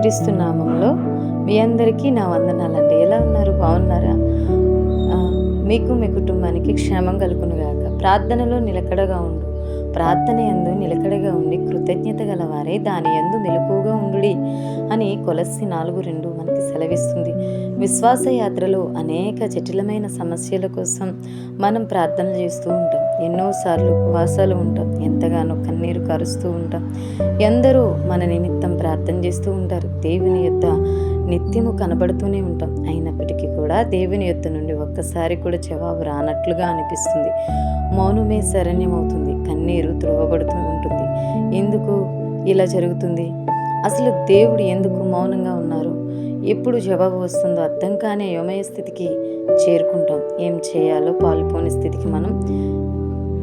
యేసుక్రీస్తు నామంలో మీ అందరికీ నా వందనాలండి. ఎలా ఉన్నారు? బాగున్నారా? మీకు మీ కుటుంబానికి క్షేమం కలుగునుగాక. ప్రార్థనలో నిలకడగా ఉండు. ప్రార్థన యందు నిలకడగా ఉండి కృతజ్ఞత గలవారే దాని యందు మెలకువగా ఉండుడి అని కొలస్సి 4:2 మనకి సెలవిస్తుంది. విశ్వాస యాత్రలో అనేక జటిలమైన సమస్యల కోసం మనం ప్రార్థనలు చేస్తూ ఉంటాం. ఎన్నోసార్లు ఉపవాసాలు ఉంటాం, ఎంతగానో కన్నీరు కారుస్తూ ఉంటాం. ఎందరో మన నిమిత్తం ప్రార్థన చేస్తూ ఉంటారు. దేవుని యొద్ద నిత్యము కనబడుతూనే ఉంటాం. అయినప్పటికీ కూడా దేవుని యొద్ద నుండి ఒక్కసారి కూడా జవాబు రానట్లుగా అనిపిస్తుంది. మౌనమే శరణ్యమవుతుంది. కన్నీరు త్రోవబడుతూ ఉంటుంది. ఎందుకు ఇలా జరుగుతుంది? అసలు దేవుడు ఎందుకు మౌనంగా ఉన్నారు? ఎప్పుడు జవాబు వస్తుందో అర్థం కాని అయోమయ స్థితికి చేరుకుంటాం. ఏం చేయాలో పాలుపోని స్థితికి మనం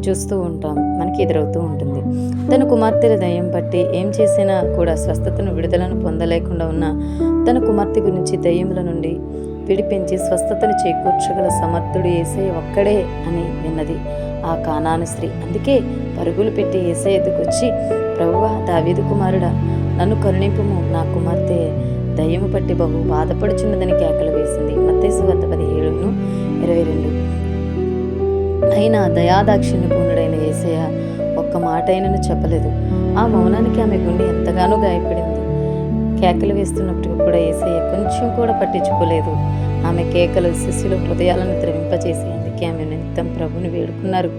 చూస్తూ ఉంటాం. మనకి ఎదురవుతూ ఉంటుంది. తన కుమార్తెల దయ్యం పట్టి ఏం చేసినా కూడా స్వస్థతను విడుదలను పొందలేకుండా ఉన్న తన కుమార్తె గురించి దయ్యముల నుండి విడిపించి స్వస్థతను చేకూర్చగల సమర్థుడు యేసయ్య ఒక్కడే అని విన్నది ఆ కానాను స్త్రీ. అందుకే పరుగులు పెట్టి యేసయ్య ఎదుకు వచ్చి, ప్రభువా, దావీదు కుమారుడా, నన్ను కరుణింపుము, నా కుమార్తె దయ్యము పట్టి బహు బాధపడుచున్నదని కేకలు వేసింది. మత్తయి సువార్త 17:22. అయినా దయాదాక్షిణ్య పూర్ణుడైన యేసయ్య ఒక్క మాట అయినను చెప్పలేదు. ఆ మౌనానికి ఆమె గుండె ఎంతగానో గాయపడింది. కేకలు వేస్తున్నప్పటికీ కూడా యేసయ్య కొంచెం కూడా పట్టించుకోలేదు. ఆమె కేకలు శిష్యుల హృదయాలను ద్రవింపచేసి అందుకే ఆమె నిమిత్తం ప్రభుని వేడుకున్నారు.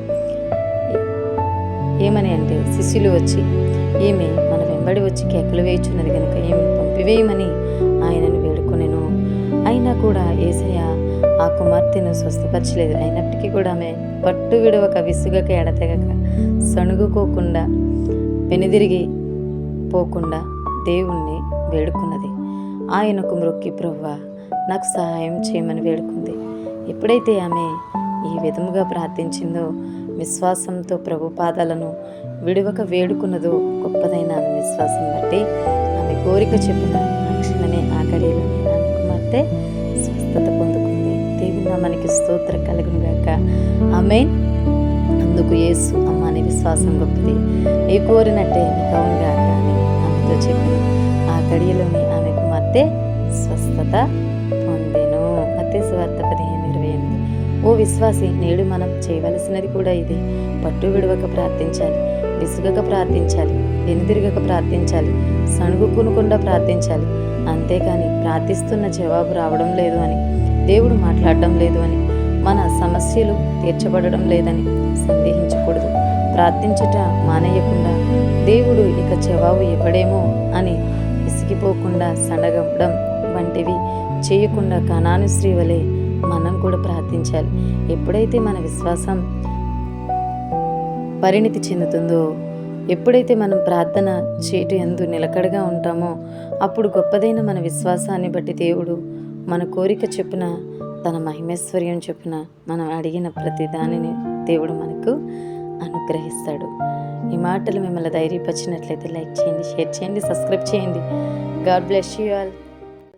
ఏమని అంటే, శిష్యులు వచ్చి ఈమె మన వెంబడి వచ్చి కేకలు వేయుచున్నది కనుక ఈమె పంపివేయమని ఆయనను వేడుకొనెను. అయినా కూడా యేసయ్య ఆ కుమార్తెను స్వస్థపరచలేదు. అయినప్పటికీ కూడా ఆమె పట్టు విడవక, విసుగక, ఎడతెగక, సణుగుకోకుండా, వెనుదిరిగి పోకుండా దేవుణ్ణి వేడుకున్నది. ఆయనకు మ్రొక్కి, ప్రభువా, నాకు సహాయం చేయమని వేడుకుంది. ఎప్పుడైతే ఆమె ఈ విధముగా ప్రార్థించిందో, విశ్వాసంతో ప్రభు పాదాలను విడవక వేడుకున్నదో, గొప్పదైన ఆమె విశ్వాసం బట్టి ఆమె కోరిక చెప్పున క్షణమే ఆ గడియలోనే ఆమె కుమార్తె స్వస్థత పొందుకుంది. దేవుని నామానికి స్తోత్రం కలుగును గాక. ఆమేన్. అందుకు యేసు, అమ్మ, నీ విశ్వాసం గొప్పది, నీ కోరినట్టే నీకు అవును గాక అని ఆమెతో చెప్పిన ఆ గడియలోనే ఆమె కుమార్తె స్వస్థత పొందెను. మత్తయి సువార్త 15:28. ఓ విశ్వాసి, నేడు మనం చేయవలసినది కూడా ఇదే. పట్టు విడవక ప్రార్థించాలి, విసుగక ప్రార్థించాలి, వెనుదిరగక ప్రార్థించాలి, సణుగుకునకుండా ప్రార్థించాలి. అంతేకాని ప్రార్థిస్తున్న జవాబు రావడం లేదు అని, దేవుడు మాట్లాడడం లేదు అని, మన సమస్యలు తీర్చబడడం లేదని సందేహించకూడదు. ప్రార్థించుట మానేయకుండా దేవుడు ఇక జవాబు ఇవ్వడేమో అని విసిగిపోకుండా సనగడం వంటివి చేయకుండా కానాను స్త్రీ వలె మనం కూడా ప్రార్థించాలి. ఎప్పుడైతే మన విశ్వాసం పరిణితి చెందుతుందో, ఎప్పుడైతే మనం ప్రార్థన చేయటం యందు నిలకడగా ఉంటామో, అప్పుడు గొప్పదైన మన విశ్వాసాన్ని బట్టి దేవుడు మన కోరిక చొప్పున, తన మహిమేశ్వర్యం చొప్పున మనం అడిగిన ప్రతి దానిని దేవుడు మనకు అనుగ్రహిస్తాడు. ఈ మాటలు మిమ్మల్ని ధైర్యపరిచినట్లయితే లైక్ చేయండి, షేర్ చేయండి, సబ్స్క్రైబ్ చేయండి. God bless you all.